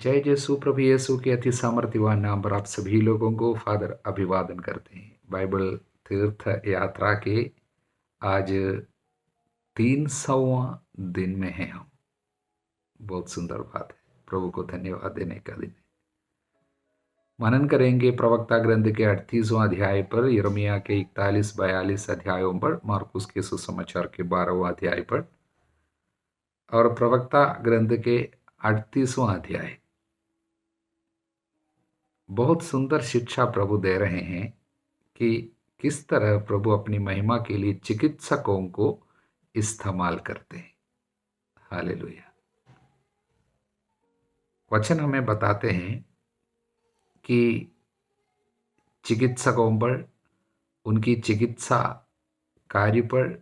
जय यीशु प्रभु यीशु के अति सामर्थ्यवान नाम पर आप सभी लोगों को फादर अभिवादन करते हैं। बाइबल तीर्थ यात्रा के आज 300वां दिन में हैं हम। बहुत सुंदर बात है, प्रभु को धन्यवाद देने का दिन है। मनन करेंगे प्रवक्ता ग्रंथ के 38वां अध्याय पर, यिर्मयाह के 41-42 अध्यायों पर, मार्कुस के सुसमाचार के 12वां अध्याय पर और प्रवक्ता ग्रंथ के 38वां अध्याय। बहुत सुंदर शिक्षा प्रभु दे रहे हैं कि किस तरह प्रभु अपनी महिमा के लिए चिकित्सकों को इस्तेमाल करते हैं। हालेलुया। वचन हमें बताते हैं कि चिकित्सकों पर, उनकी चिकित्सा कार्य पर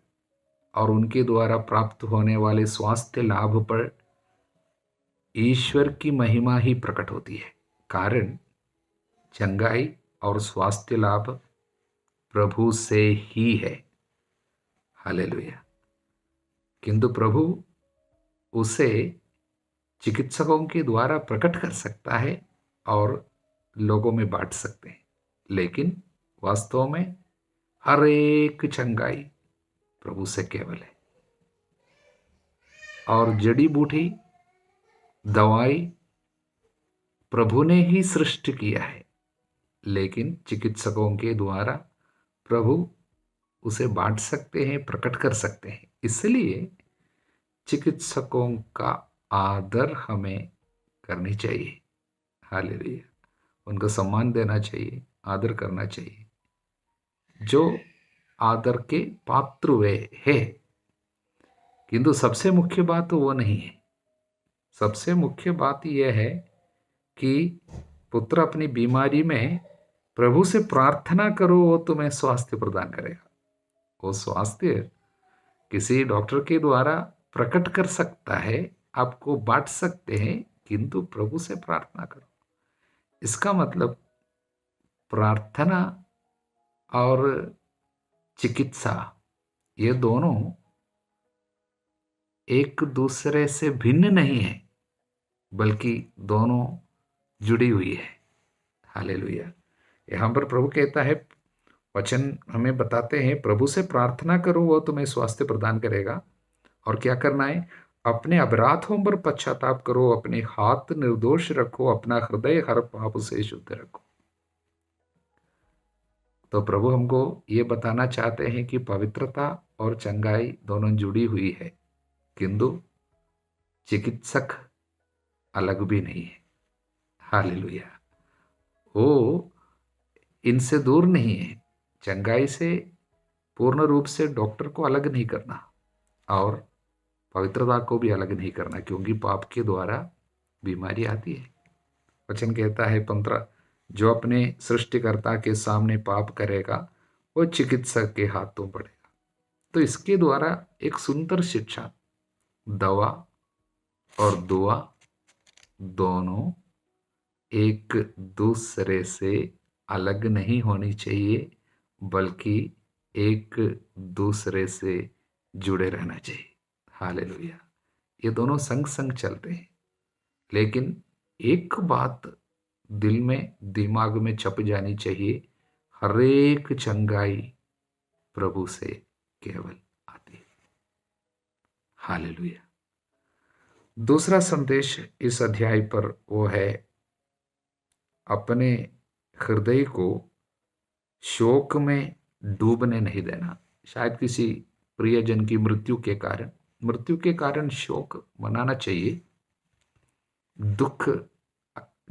और उनके द्वारा प्राप्त होने वाले स्वास्थ्य लाभ पर ईश्वर की महिमा ही प्रकट होती है। कारण चंगाई और स्वास्थ्य लाभ प्रभु से ही है। हालेलुया। किंतु प्रभु उसे चिकित्सकों के द्वारा प्रकट कर सकता है और लोगों में बांट सकते हैं, लेकिन वास्तव में हर एक चंगाई प्रभु से केवल है। और जड़ी बूटी दवाई प्रभु ने ही सृष्टि किया है, लेकिन चिकित्सकों के द्वारा प्रभु उसे बांट सकते हैं, प्रकट कर सकते हैं। इसलिए चिकित्सकों का आदर हमें करनी चाहिए। हालेलुया। उनको सम्मान देना चाहिए, आदर करना चाहिए, जो आदर के पात्र वे है। किंतु सबसे मुख्य बात तो वो नहीं है। सबसे मुख्य बात यह है कि पुत्र अपनी बीमारी में प्रभु से प्रार्थना करो, वो तुम्हें स्वास्थ्य प्रदान करेगा। वो स्वास्थ्य किसी डॉक्टर के द्वारा प्रकट कर सकता है, आपको बांट सकते हैं, किंतु प्रभु से प्रार्थना करो। इसका मतलब प्रार्थना और चिकित्सा ये दोनों एक दूसरे से भिन्न नहीं है, बल्कि दोनों जुड़ी हुई है। हालेलुया। यहाँ पर प्रभु कहता है, वचन हमें बताते हैं, प्रभु से प्रार्थना करो, वो तुम्हें स्वास्थ्य प्रदान करेगा। और क्या करना है? अपने अपराधों पर पश्चाताप करो, अपने हाथ निर्दोष रखो, अपना हृदय हर पाप से शुद्ध रखो। तो प्रभु हमको ये बताना चाहते हैं कि पवित्रता और चंगाई दोनों जुड़ी हुई है, किंतु चिकित्सक अलग भी नहीं है। हालेलुया। वो इनसे दूर नहीं है। चंगाई से पूर्ण रूप से डॉक्टर को अलग नहीं करना और पवित्रता को भी अलग नहीं करना, क्योंकि पाप के द्वारा बीमारी आती है। वचन कहता है 15, जो अपने सृष्टिकर्ता के सामने पाप करेगा वो चिकित्सक के हाथों पड़ेगा। तो इसके द्वारा एक सुंदर शिक्षा, दवा और दुआ दोनों एक दूसरे से अलग नहीं होनी चाहिए, बल्कि एक दूसरे से जुड़े रहना चाहिए। हालेलुया। ये दोनों संग संग चलते हैं, लेकिन एक बात दिल में, दिमाग में छप जानी चाहिए, हर एक चंगाई प्रभु से केवल आती है। हालेलुया। दूसरा संदेश इस अध्याय पर वो है, अपने हृदय को शोक में डूबने नहीं देना। शायद किसी प्रियजन की मृत्यु के कारण शोक मनाना चाहिए, दुख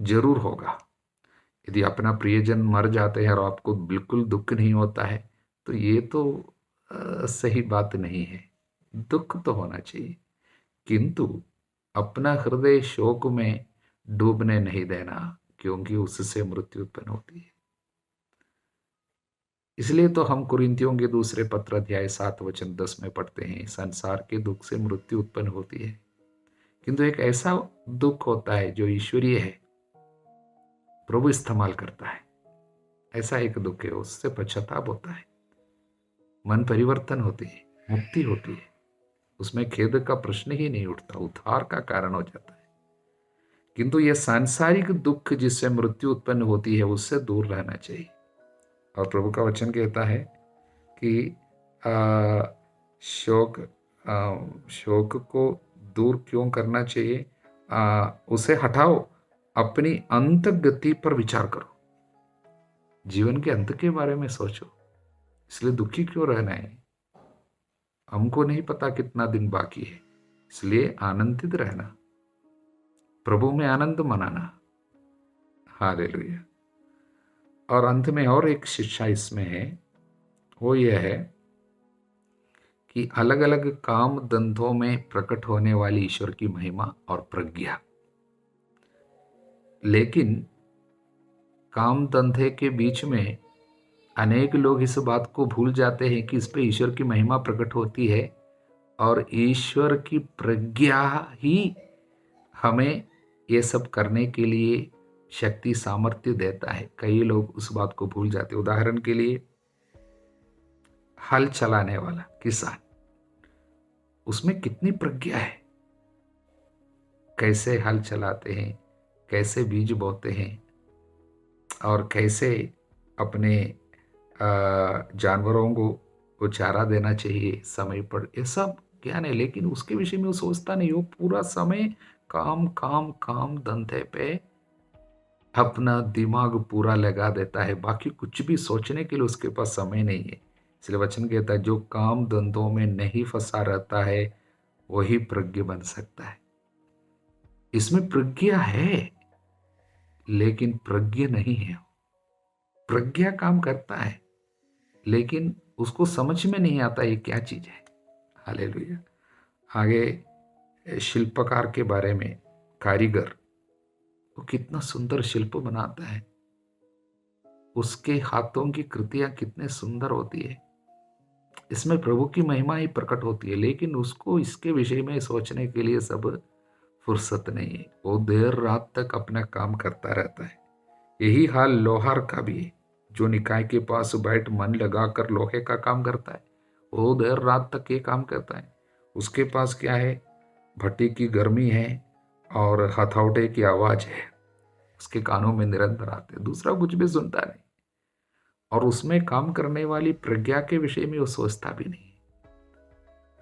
जरूर होगा। यदि अपना प्रियजन मर जाते हैं और आपको बिल्कुल दुख नहीं होता है, तो ये तो सही बात नहीं है। दुख तो होना चाहिए, किंतु अपना हृदय शोक में डूबने नहीं देना, क्योंकि उससे मृत्यु उत्पन्न होती है। इसलिए तो हम कुरिन्थियों के दूसरे पत्र अध्याय 7 वचन 10 में पढ़ते हैं, संसार के दुख से मृत्यु उत्पन्न होती है, किंतु एक ऐसा दुख होता है जो ईश्वरीय है, प्रभु इस्तेमाल करता है। ऐसा एक दुख है, उससे पश्चाताप होता है, मन परिवर्तन होती है, मुक्ति होती है, उसमें खेद का प्रश्न ही नहीं उठता, उद्धार का कारण हो जाता है। किंतु यह सांसारिक दुख जिससे मृत्यु उत्पन्न होती है उससे दूर रहना चाहिए। और प्रभु का वचन कहता है कि शोक शोक को दूर क्यों करना चाहिए, उसे हटाओ, अपनी अंत गति पर विचार करो, जीवन के अंत के बारे में सोचो, इसलिए दुखी क्यों रहना है। हमको नहीं पता कितना दिन बाकी है, इसलिए आनंदित रहना, प्रभु में आनंद मनाना। हालेलुया। और अंत में और एक शिक्षा इसमें है, वो यह है कि अलग अलग काम धंधों में प्रकट होने वाली ईश्वर की महिमा और प्रज्ञा, लेकिन काम धंधे के बीच में अनेक लोग इस बात को भूल जाते हैं कि इस पे ईश्वर की महिमा प्रकट होती है और ईश्वर की प्रज्ञा ही हमें ये सब करने के लिए शक्ति सामर्थ्य देता है। कई लोग उस बात को भूल जाते। उदाहरण के लिए हल चलाने वाला किसान, उसमें कितनी प्रज्ञा है, कैसे हल चलाते हैं, कैसे बीज बोते हैं और कैसे अपने जानवरों को चारा देना चाहिए समय पर, ये सब ज्ञान है। लेकिन उसके विषय में वो सोचता नहीं, वो पूरा समय काम काम काम धंधे पे अपना दिमाग पूरा लगा देता है, बाकी कुछ भी सोचने के लिए उसके पास समय नहीं है। इसलिए वचन कहता है जो काम धंधों में नहीं फंसा रहता है वही प्रज्ञ बन सकता है। इसमें प्रज्ञा है लेकिन प्रज्ञ नहीं है। प्रज्ञा काम करता है लेकिन उसको समझ में नहीं आता ये क्या चीज है। हालेलुया। आगे शिल्पकार के बारे में, कारीगर वो कितना सुंदर शिल्प बनाता है, उसके हाथों की कृतियां कितने सुंदर होती है, इसमें प्रभु की महिमा ही प्रकट होती है। लेकिन उसको इसके विषय में सोचने के लिए सब फुर्सत नहीं है, वो देर रात तक अपना काम करता रहता है। यही हाल लोहार का भी है, जो निकाय के पास बैठ मन लगाकर लोहे का काम करता है, वो देर रात तक ये काम करता है। उसके पास क्या है, भट्टी की गर्मी है और हथौड़े की आवाज है, उसके कानों में निरंतर आते, दूसरा कुछ भी सुनता नहीं। और उसमें काम करने वाली प्रज्ञा के विषय में वो सोचता भी नहीं।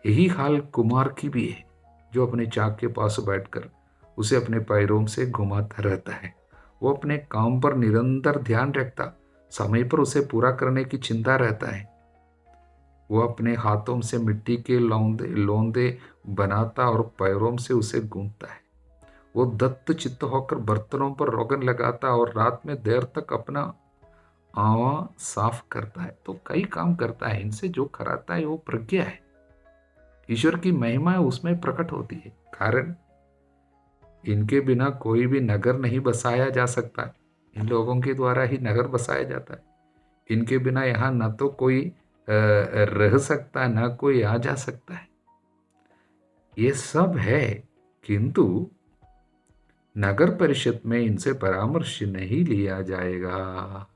यही हाल कुम्हार की भी है, जो अपने चाक के पास बैठकर उसे अपने पैरों से घुमाता रहता है। वो अपने काम पर निरंतर ध्यान रखता, समय पर उसे पूरा करने की चिंता रहता है। वो अपने हाथों से मिट्टी के लौंदे लोंदे बनाता और पैरों से उसे गूंथता है। वो दत्त चित्त होकर बर्तनों पर रोगन लगाता और रात में देर तक अपना आवा साफ करता है। तो कई काम करता है, इनसे जो कराता है वो प्रज्ञा है। ईश्वर की महिमा उसमें प्रकट होती है। कारण इनके बिना कोई भी नगर नहीं बसाया जा सकता, इन लोगों के द्वारा ही नगर बसाया जाता है। इनके बिना यहाँ न तो कोई रह सकता है, न कोई आ जा सकता है। ये सब है, किंतु नगर परिषद में इनसे परामर्श नहीं लिया जाएगा।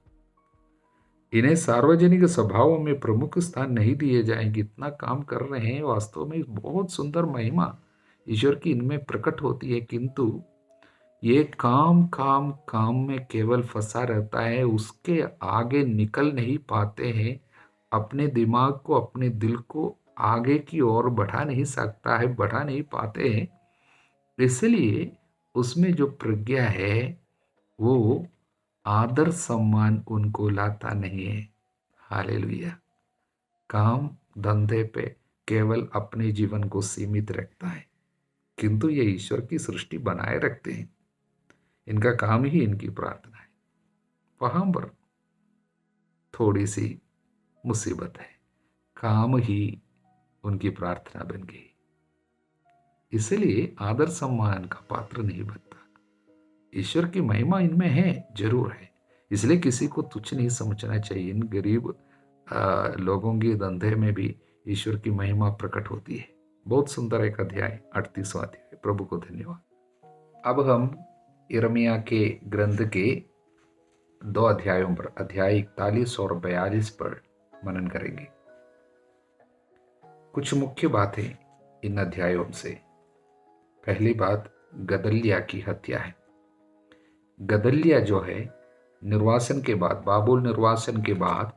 इन्हें सार्वजनिक सभाओं में प्रमुख स्थान नहीं दिए जाएंगे। इतना काम कर रहे हैं, वास्तव में बहुत सुंदर महिमा ईश्वर की इनमें प्रकट होती है, किंतु ये काम काम काम में केवल फंसा रहता है, उसके आगे निकल नहीं पाते हैं। अपने दिमाग को, अपने दिल को आगे की ओर बढ़ा नहीं सकता है, बढ़ा नहीं पाते हैं। इसलिए उसमें जो प्रज्ञा है वो आदर सम्मान उनको लाता नहीं है। हालेलुया। काम धंधे पे केवल अपने जीवन को सीमित रखता है, किंतु ये ईश्वर की सृष्टि बनाए रखते हैं। इनका काम ही इनकी प्रार्थना है। वहां पर थोड़ी सी मुसीबत है, काम ही उनकी प्रार्थना बन गई, इसलिए आदर सम्मान का पात्र नहीं बनता। ईश्वर की महिमा इनमें है, जरूर है, इसलिए किसी को तुच्छ नहीं समझना चाहिए। इन गरीब लोगों के धंधे में भी ईश्वर की महिमा प्रकट होती है। बहुत सुंदर एक अध्याय, 38वां अध्याय। प्रभु को धन्यवाद। अब हम यिर्मयाह के ग्रंथ के 2 अध्यायों पर, अध्याय 41 और 42 पर मनन करेंगे। कुछ मुख्य बातें इन अध्यायों से। पहली बात गदल्याह की हत्या है। गदलिया जो है निर्वासन के बाद, बाबुल निर्वासन के बाद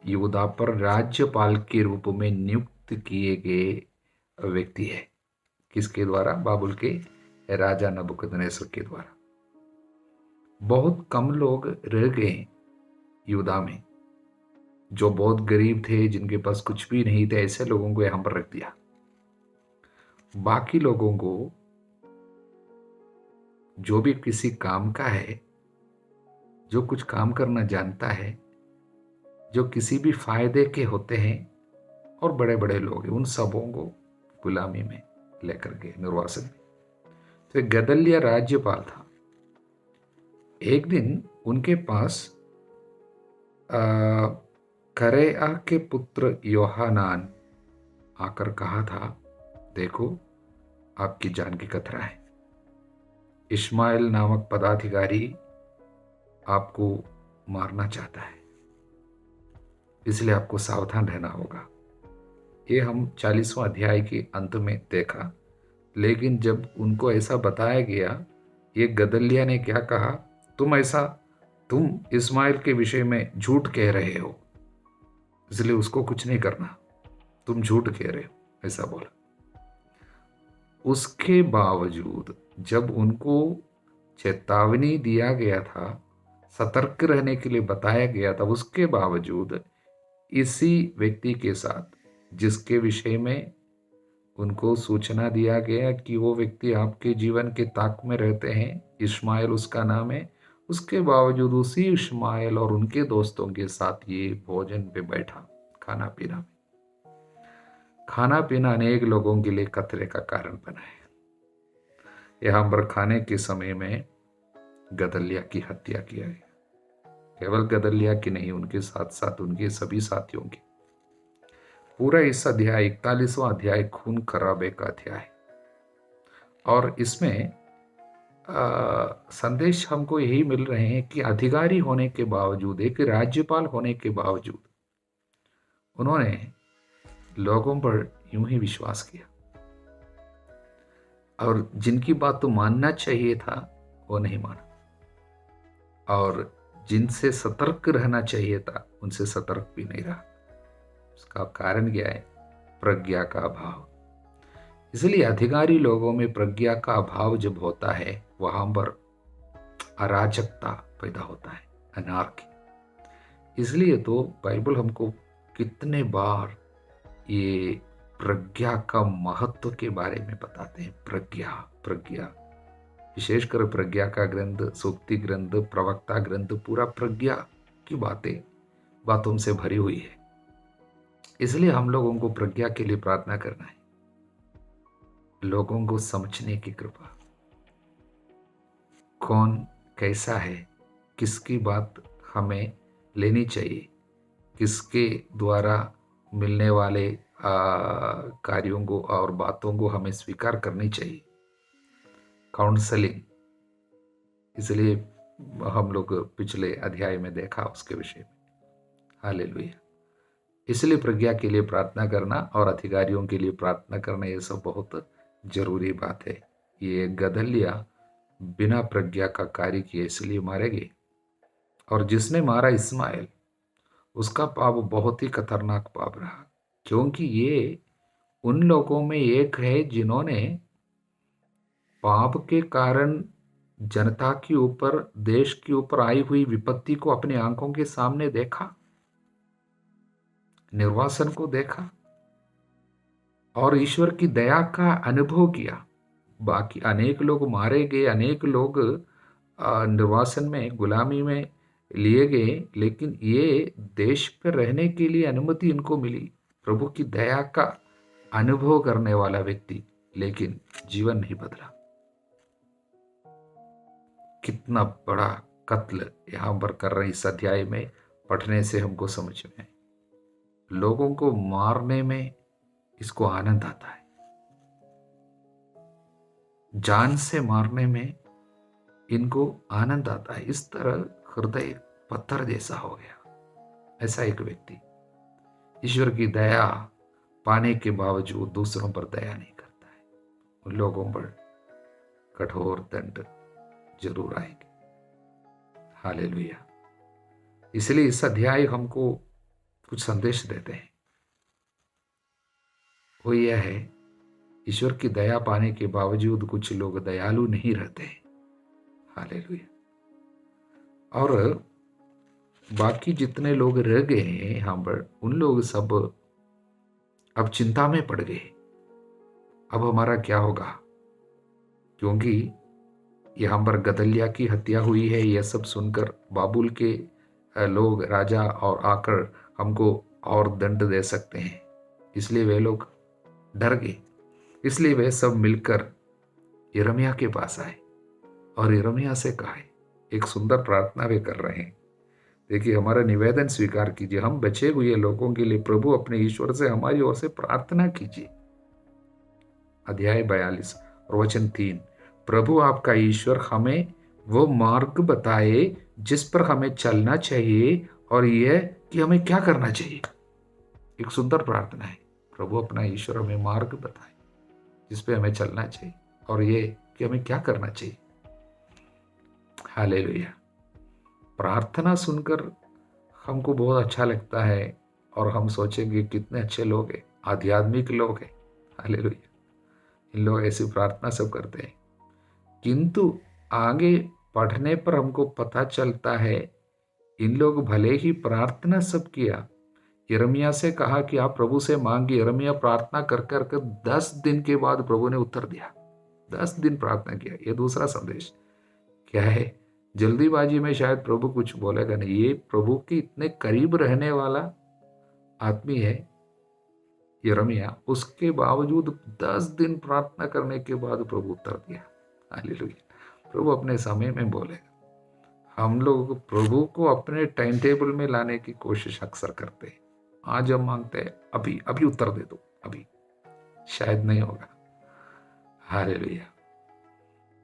यहूदा पर राज्यपाल के रूप में नियुक्त किए गए व्यक्ति है। किसके द्वारा? बाबुल के राजा नबूकदनेस्सर के द्वारा। बहुत कम लोग रह गए यहूदा में जो बहुत गरीब थे, जिनके पास कुछ भी नहीं थे, ऐसे लोगों को यहां पर रख दिया। बाकी लोगों को जो भी किसी काम का है, जो कुछ काम करना जानता है, जो किसी भी फायदे के होते हैं और बड़े बड़े लोग हैं, उन सबों को गुलामी में लेकर गए निर्वासन में। तो गदलिया राज्यपाल था। एक दिन उनके पास करेआ के पुत्र योहानान आकर कहा था, देखो आपकी जान की खतरा है। इश्माएल नामक पदाधिकारी आपको मारना चाहता है, इसलिए आपको सावधान रहना होगा। ये हम 40वां अध्याय के अंत में देखा। लेकिन जब उनको ऐसा बताया गया, ये गदलिया ने क्या कहा, तुम इस्माइल के विषय में झूठ कह रहे हो, इसलिए उसको कुछ नहीं करना, तुम झूठ कह रहे हो, ऐसा बोला। उसके बावजूद जब उनको चेतावनी दिया गया था, सतर्क रहने के लिए बताया गया था, उसके बावजूद इसी व्यक्ति के साथ, जिसके विषय में उनको सूचना दिया गया कि वो व्यक्ति आपके जीवन के ताक में रहते हैं, इश्माएल उसका नाम है, उसके बावजूद उसी इश्माएल और उनके दोस्तों के साथ ये भोजन पे बैठा, खाना पीना। खाना पीना अनेक लोगों के लिए खतरे का कारण बना है। यहां पर खाने के समय में गदलिया की हत्या किया गया। केवल गदलिया की नहीं, उनके साथ साथ उनके सभी साथियों की। पूरा इस अध्याय 41वां अध्याय खून खराबे का अध्याय है। और इसमें संदेश हमको यही मिल रहे हैं कि अधिकारी होने के बावजूद, एक राज्यपाल होने के बावजूद उन्होंने लोगों पर यूं ही विश्वास किया, और जिनकी बात तो मानना चाहिए था वो नहीं माना, और जिनसे सतर्क रहना चाहिए था उनसे सतर्क भी नहीं रहा। उसका कारण क्या है? प्रज्ञा का अभाव। इसलिए अधिकारी लोगों में प्रज्ञा का अभाव जब होता है, वहां पर अराजकता पैदा होता है, अनार्की। इसलिए तो बाइबल हमको कितने बार ये प्रज्ञा का महत्व के बारे में बताते हैं। प्रज्ञा, विशेषकर प्रज्ञा का ग्रंथ, सूक्ति ग्रंथ, प्रवक्ता ग्रंथ पूरा प्रज्ञा की बातों से भरी हुई है। इसलिए हम लोगों को प्रज्ञा के लिए प्रार्थना करना है, लोगों को समझने की कृपा, कौन कैसा है, किसकी बात हमें लेनी चाहिए, किसके द्वारा मिलने वाले कार्यों को और बातों को हमें स्वीकार करनी चाहिए। काउंसलिंग, इसलिए हम लोग पिछले अध्याय में देखा उसके विषय में। हालेलुया। इसलिए प्रज्ञा के लिए प्रार्थना करना और अधिकारियों के लिए प्रार्थना करना, ये सब बहुत जरूरी बात है। ये गदलिया बिना प्रज्ञा का कार्य किए इसलिए मारे गए, और जिसने मारा इस्माइल, उसका पाप बहुत ही खतरनाक पाप रहा, क्योंकि ये उन लोगों में एक है जिन्होंने पाप के कारण जनता के ऊपर, देश के ऊपर आई हुई विपत्ति को अपनी आंखों के सामने देखा, निर्वासन को देखा और ईश्वर की दया का अनुभव किया। बाकी अनेक लोग मारे गए, अनेक लोग निर्वासन में, गुलामी में लिए गए, लेकिन ये देश पर रहने के लिए अनुमति इनको मिली, प्रभु की दया का अनुभव करने वाला व्यक्ति, लेकिन जीवन नहीं बदला। कितना बड़ा कत्ल यहां पर कर रहे, इस अध्याय में पढ़ने से हमको समझ में, लोगों को मारने में इसको आनंद आता है, जान से मारने में इनको आनंद आता है। इस तरह हृदय पत्थर जैसा हो गया ऐसा एक व्यक्ति, ईश्वर की दया पाने के बावजूद दूसरों पर दया नहीं करता है, उन लोगों पर कठोर दंड जरूर आएंगे। हालेलुया। इसलिए इस अध्याय हमको कुछ संदेश देते हैं। वो यह है, ईश्वर की दया पाने के बावजूद कुछ लोग दयालु नहीं रहते हैं। हालेलुया। और बाकी जितने लोग रह गए हैं यहाँ पर, उन लोग सब अब चिंता में पड़ गए। अब हमारा क्या होगा? क्योंकि यहाँ पर गदल्याह की हत्या हुई है। यह सब सुनकर बाबुल के लोग, राजा और आकर हमको और दंड दे सकते हैं, इसलिए वे लोग डर गए। इसलिए वे सब मिलकर यिर्मयाह के पास आए और यिर्मयाह से कहा, एक सुंदर प्रार्थना वे कर रहे हैं। देखिए, हमारा निवेदन स्वीकार कीजिए। हम बचे हुए लोगों के लिए प्रभु अपने ईश्वर से हमारी ओर से प्रार्थना कीजिए। अध्याय 42 और वचन 3, प्रभु आपका ईश्वर हमें वो मार्ग बताए जिस पर हमें चलना चाहिए, और यह कि हमें क्या करना चाहिए। एक सुंदर प्रार्थना है, प्रभु अपना ईश्वर हमें मार्ग बताए जिस पे हमें चलना चाहिए, और ये कि हमें क्या करना चाहिए। हालेलुया। प्रार्थना सुनकर हमको बहुत अच्छा लगता है और हम सोचेंगे कितने अच्छे लोग हैं, आध्यात्मिक लोग हैं। हालेलुया। इन लोग ऐसी प्रार्थना सब करते हैं, किंतु आगे पढ़ने पर हमको पता चलता है इन लोग भले ही प्रार्थना सब किया, यिर्मयाह से कहा कि आप प्रभु से मांगिए। यिर्मयाह प्रार्थना कर कर कर 10 दिन के बाद प्रभु ने उत्तर दिया। 10 दिन प्रार्थना किया। ये दूसरा संदेश क्या है? जल्दीबाजी में शायद प्रभु कुछ बोलेगा नहीं। ये प्रभु के इतने करीब रहने वाला आदमी है यिर्मयाह, उसके बावजूद 10 दिन प्रार्थना करने के बाद प्रभु उत्तर दिया। हालेलुया। प्रभु अपने समय में बोलेगा। हम लोग प्रभु को अपने टाइम टेबल में लाने की कोशिश अक्सर करते हैं। आज हम मांगते हैं अभी अभी उत्तर दे दो, अभी शायद नहीं होगा। हालेलुया।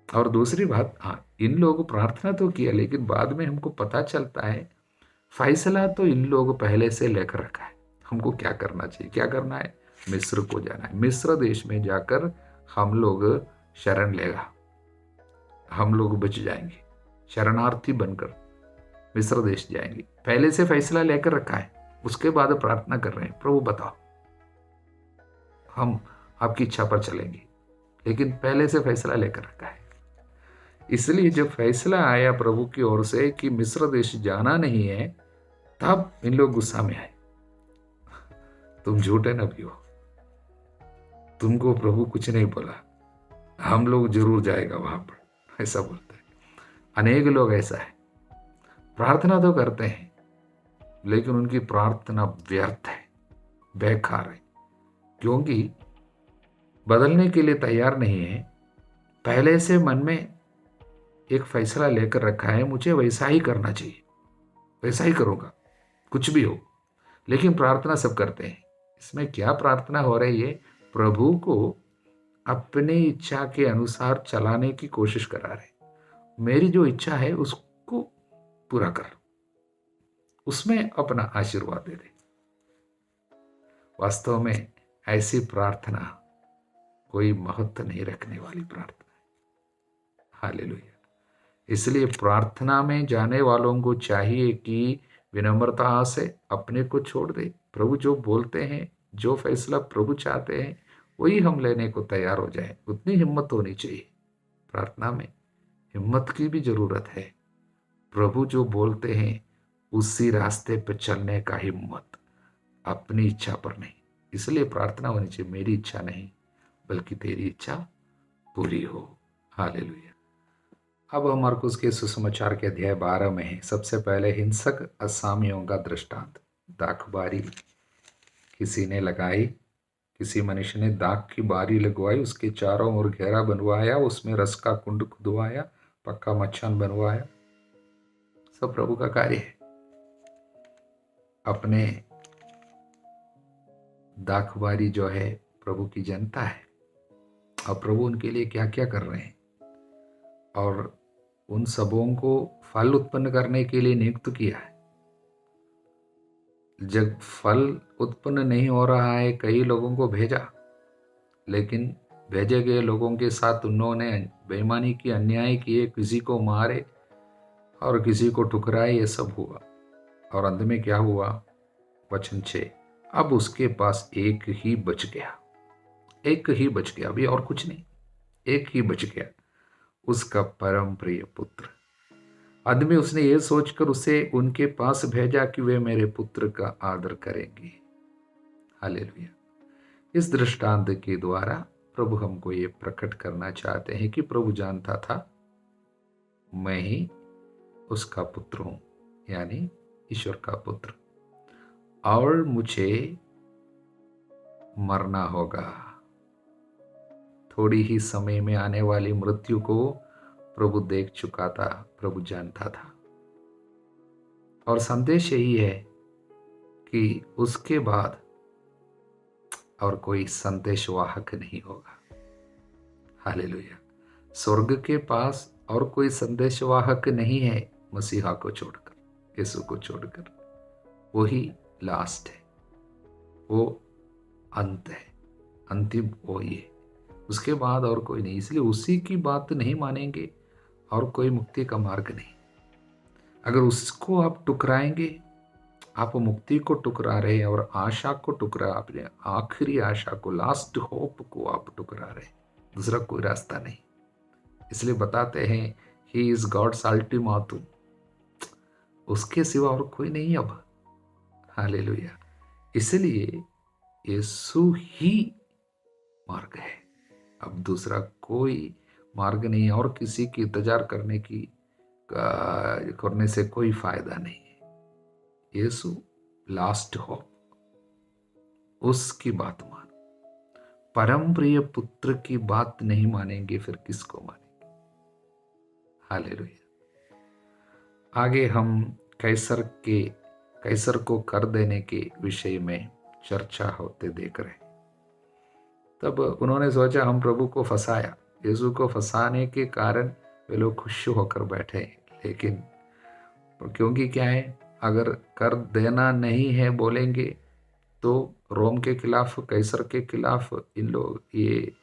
और दूसरी बात, हाँ, इन लोग प्रार्थना तो किया, लेकिन बाद में हमको पता चलता है फैसला तो इन लोग पहले से लेकर रखा है। हमको क्या करना चाहिए? क्या करना है? मिस्र को जाना है। मिस्र देश में जाकर हम लोग शरण लेगा, हम लोग बच जाएंगे। शरणार्थी बनकर मिस्र देश जाएंगे। पहले से फैसला लेकर रखा है, उसके बाद प्रार्थना कर रहे हैं, प्रभु बताओ, हम आपकी इच्छा पर चलेंगे, लेकिन पहले से फैसला लेकर रखा है। इसलिए जब फैसला आया प्रभु की ओर से कि मिस्र देश जाना नहीं है, तब इन लोग गुस्सा में आए। तुम झूठे नबी हो, तुमको प्रभु कुछ नहीं बोला, हम लोग जरूर जाएगा वहां पर, ऐसा बोलते हैं। अनेक लोग ऐसा है, प्रार्थना तो करते हैं लेकिन उनकी प्रार्थना व्यर्थ है, बेकार है, क्योंकि बदलने के लिए तैयार नहीं है। पहले से मन में एक फैसला लेकर रखा है, मुझे वैसा ही करना चाहिए, वैसा ही करूँगा कुछ भी हो। लेकिन प्रार्थना सब करते हैं। इसमें क्या प्रार्थना हो रही है? प्रभु को अपनी इच्छा के अनुसार चलाने की कोशिश करा रहे। मेरी जो इच्छा है उसको पूरा कर, उसमें अपना आशीर्वाद दे दे। वास्तव में ऐसी प्रार्थना कोई महत्व नहीं रखने वाली प्रार्थना है। हालेलुया। इसलिए प्रार्थना में जाने वालों को चाहिए कि विनम्रता से अपने को छोड़ दे। प्रभु जो बोलते हैं, जो फैसला प्रभु चाहते हैं, वही हम लेने को तैयार हो जाए। उतनी हिम्मत होनी चाहिए। प्रार्थना में हिम्मत की भी जरूरत है। प्रभु जो बोलते हैं उसी रास्ते पर चलने का हिम्मत, अपनी इच्छा पर नहीं। इसलिए प्रार्थना होनी चाहिए, मेरी इच्छा नहीं बल्कि तेरी इच्छा पूरी हो। हालेलुया। अब हम मरकुस के सुसमाचार के अध्याय 12 में हैं। सबसे पहले हिंसक असामियों का दृष्टांत। दाखबारी किसी ने लगाई, किसी मनुष्य ने दाख की बारी लगवाई, उसके चारों ओर घेरा बनवाया, उसमें रस का कुंड खुदवाया, पक्का मचान बनवाया। सब प्रभु का कार्य है। अपने दाखबारी जो है प्रभु की जनता है, और प्रभु उनके लिए क्या क्या कर रहे हैं, और उन सबों को फल उत्पन्न करने के लिए नियुक्त किया है। जब फल उत्पन्न नहीं हो रहा है, कई लोगों को भेजा, लेकिन भेजे गए लोगों के साथ उन्होंने बेईमानी की, अन्याय किए, किसी को मारे और किसी को ठुकराए, ये सब हुआ। और अंत में क्या हुआ? वचन 6, अब उसके पास एक ही बच गया, एक ही बच गया, अभी और कुछ नहीं, एक ही बच गया, उसका परम प्रिय पुत्र। आदमी उसने ये सोचकर उसे उनके पास भेजा कि वे मेरे पुत्र का आदर करेंगे। हालेलुया। इस दृष्टांत के द्वारा प्रभु हमको ये प्रकट करना चाहते हैं कि प्रभु जानता था मैं ही उसका पुत्र हूं, यानी ईश्वर का पुत्र, और मुझे मरना होगा। थोड़ी ही समय में आने वाली मृत्यु को प्रभु देख चुका था, प्रभु जानता था। और संदेश यही है कि उसके बाद और कोई संदेशवाहक नहीं होगा। हालेलुया। स्वर्ग के पास और कोई संदेशवाहक नहीं है मसीहा को छोड़कर, यीशु को छोड़कर। वही लास्ट है, वो अंत है, अंतिम वो ये, उसके बाद और कोई नहीं। इसलिए उसी की बात नहीं मानेंगे और कोई मुक्ति का मार्ग नहीं। अगर उसको आप टुकराएंगे, आप मुक्ति को टुकरा रहे हैं और आशा को टुकरा, अपने आखिरी आशा को, लास्ट होप को आप टुकरा रहे हैं। दूसरा कोई रास्ता नहीं। इसलिए बताते हैं ही इज गॉड्स अल्टीमातुम, उसके सिवा और कोई नहीं अब। हालेलुया। इसलिए यीशु ही मार्ग है, अब दूसरा कोई मार्ग नहीं है, और किसी की इंतजार करने से कोई फायदा नहीं है। यीशु लास्ट होप, उसकी बात मान। परम प्रिय पुत्र की बात नहीं मानेंगे, फिर किसको मानेंगे? हालेलुया। आगे हम कैसर को कर देने के विषय में चर्चा होते देख रहे। तब उन्होंने सोचा हम प्रभु को फंसाया, यीशु को फंसाने के कारण वे लोग खुश होकर बैठे। लेकिन क्योंकि क्या है, अगर कर देना नहीं है बोलेंगे तो रोम के खिलाफ, कैसर के खिलाफ इन लोग ये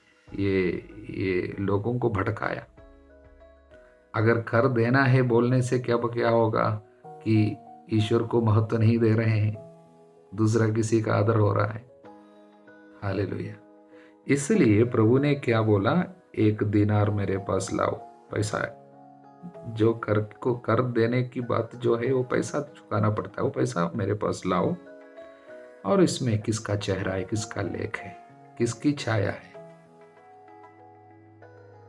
लोगों को भड़काया। अगर कर देना है बोलने से क्या होगा कि ईश्वर को महत्व नहीं दे रहे हैं, दूसरा किसी का आदर हो रहा है। हालेलुया। इसलिए प्रभु ने क्या बोला, 1 दीनार मेरे पास लाओ, पैसा है जो कर देने की बात जो है, वो पैसा चुकाना पड़ता है, वो पैसा मेरे पास लाओ, और इसमें किसका चेहरा है, किसका लेख है, किसकी छाया है।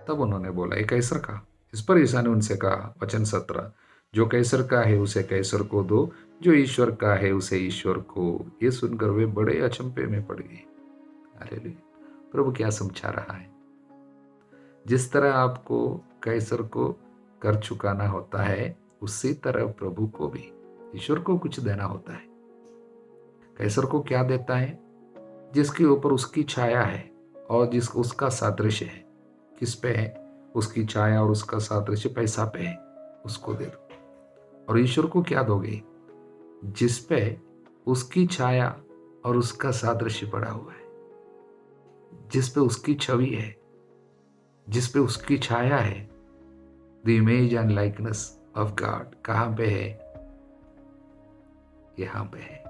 तब उन्होंने बोला ये कैसर का। इस पर ईसा ने उनसे कहा, वचन 17, जो कैसर का है उसे कैसर को दो, जो ईश्वर का है उसे ईश्वर को। ये सुनकर वे बड़े अचंभे में पड़ गए। हालेलुया। प्रभु क्या समझा रहा है? जिस तरह आपको कैसर को कर चुकाना होता है, उसी तरह प्रभु को भी, ईश्वर को कुछ देना होता है। कैसर को क्या देता है? जिसके ऊपर उसकी छाया है और उसका सादृश्य है। किस पे है? उसकी छाया और उसका सादृश्य पैसा पे है, उसको दे दो। और ईश्वर को क्या दोगे? जिस पे उसकी छाया और उसका सादृश्य पड़ा हुआ है, जिस पे उसकी छवि है, जिस पे उसकी छाया है, the image and likeness of God. कहां पे है? यहां पे है।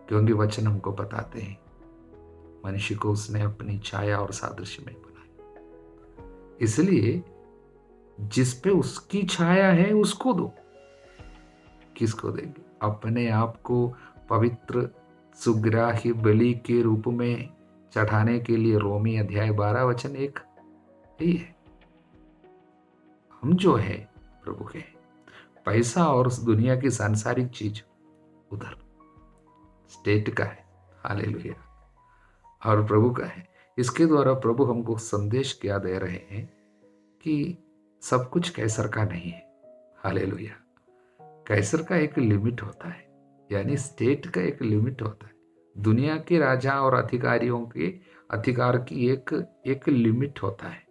क्योंकि वचन हमको बताते हैं मनुष्य को उसने अपनी छाया और सादृश्य में बनाया। इसलिए जिस पे उसकी छाया है उसको दो। किसको देंगे? अपने आप को पवित्र सुग्राह्य बलि के रूप में चढ़ाने के लिए। रोमी अध्याय 12 वचन 1 यही है। हम जो है प्रभु के, पैसा और दुनिया की सांसारिक चीज उधर स्टेट का है। हालेलुया। और प्रभु का है। इसके द्वारा प्रभु हमको संदेश क्या दे रहे हैं कि सब कुछ कैसर का नहीं है। हालेलुया। कैसर का एक लिमिट होता है, यानी स्टेट का एक लिमिट होता है। दुनिया के राजा और अधिकारियों के अधिकार की एक लिमिट होता है।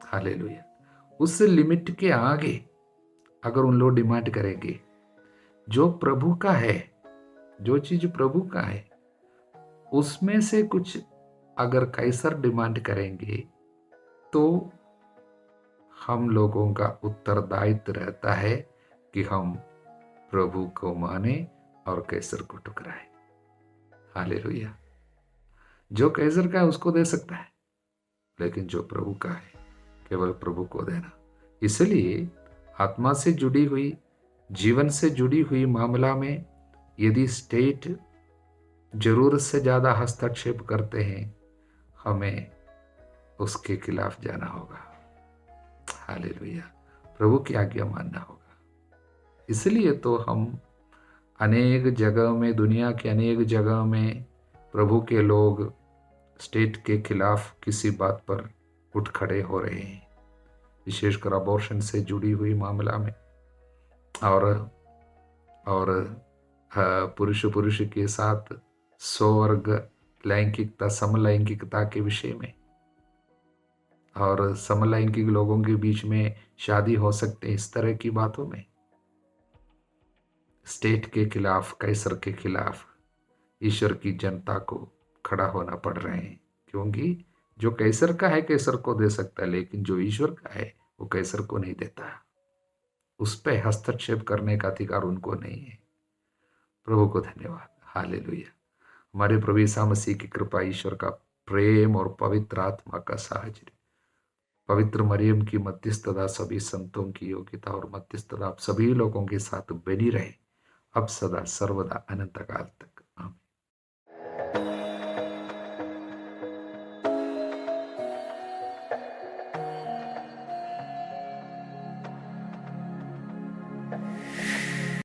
हालेलुया। उस लिमिट के आगे अगर उन लोग डिमांड करेंगे, जो प्रभु का है, जो चीज प्रभु का है, उसमें से कुछ अगर कैसर डिमांड करेंगे तो हम लोगों का उत्तरदायित्व रहता है कि हम प्रभु को माने और कैसर को ठुकराए। हालेलुया। जो कैसर का है उसको दे सकता है, लेकिन जो प्रभु का है केवल प्रभु को देना। इसलिए आत्मा से जुड़ी हुई, जीवन से जुड़ी हुई मामला में यदि स्टेट जरूरत से ज्यादा हस्तक्षेप करते हैं, हमें उसके खिलाफ जाना होगा। हालेलुया। प्रभु की आज्ञा मानना होगा। इसलिए तो हम अनेक जगह में, दुनिया के अनेक जगह में प्रभु के लोग स्टेट के खिलाफ किसी बात पर उठ खड़े हो रहे हैं, विशेषकर अबॉर्शन से जुड़ी हुई मामला में, और पुरुष पुरुष के साथ स्वर्ग लैंगिकता, समलैंगिकता के विषय में, और समलैंगिक लोगों के बीच में शादी हो सकते, इस तरह की बातों में स्टेट के खिलाफ, कैसर के खिलाफ ईश्वर की जनता को खड़ा होना पड़ रहे हैं। क्योंकि जो कैसर का है कैसर को दे सकता है, लेकिन जो ईश्वर का है वो कैसर को नहीं देता। उस पर हस्तक्षेप करने का अधिकार उनको नहीं है। प्रभु को धन्यवाद। हालेलुया। हमारे प्रभु यीशु मसीह की कृपा, ईश्वर का प्रेम और पवित्र आत्मा का साहचर्य, पवित्र मरियम की मध्यस्थता, सभी संतों की योग्यता और मध्यस्थता आप सभी लोगों के साथ बनी रहे, अब सदा सर्वदा अनंत काल तक।